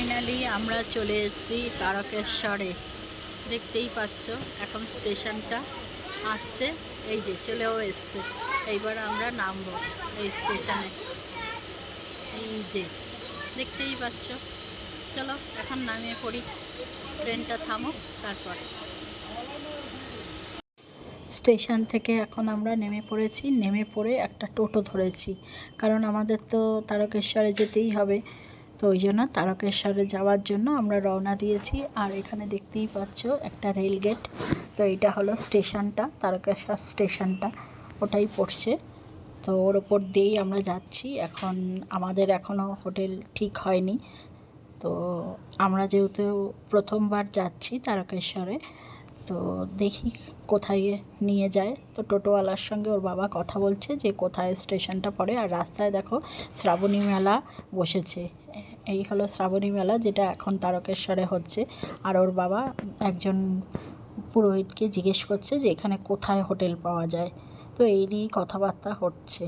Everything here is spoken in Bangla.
ফাইনালি আমরা চলে এসেছি তারকেশ্বরে। দেখতেই পাচ্ছ এখন স্টেশনটা আসছে, এই যে চলেও এসছে। এইবার আমরা নামবো এই স্টেশনে, এই যে দেখতেই পাচ্ছ। চলো এখন নামিয়ে পড়ি, ট্রেনটা থামুক তারপর। স্টেশন থেকে এখন আমরা নেমে পড়েছি, নেমে পড়ে একটা টোটো ধরেছি, কারণ আমাদের তো তারকেশ্বরে যেতেই হবে। তো ওই জন্য তারকেশ্বরে যাওয়ার জন্য আমরা রওনা দিয়েছি। আর এখানে দেখতেই পাচ্ছ একটা রেল গেট। তো এইটা হলো স্টেশনটা, তারকেশ্বর স্টেশনটা ওটাই পড়ছে। তো ওর ওপর দিয়েই আমরা যাচ্ছি। এখন আমাদের এখনও হোটেল ঠিক হয়নি। তো আমরা যেহেতু প্রথমবার যাচ্ছি তারকেশ্বরে, তো দেখি কোথায় নিয়ে যায়। তো টোটোওয়ালার সঙ্গে ওর বাবা কথা বলছে যে কোথায় স্টেশনটা পড়ে। আর রাস্তায় দেখো শ্রাবণী মেলা বসেছে। এই হলো শ্রাবণী মেলা, যেটা এখন তারকেশ্বরে হচ্ছে। আর ওর বাবা একজন পুরোহিতকে জিজ্ঞেস করছে যে এখানে কোথায় হোটেল পাওয়া যায়। তো এই নিয়েই কথাবার্তা হচ্ছে।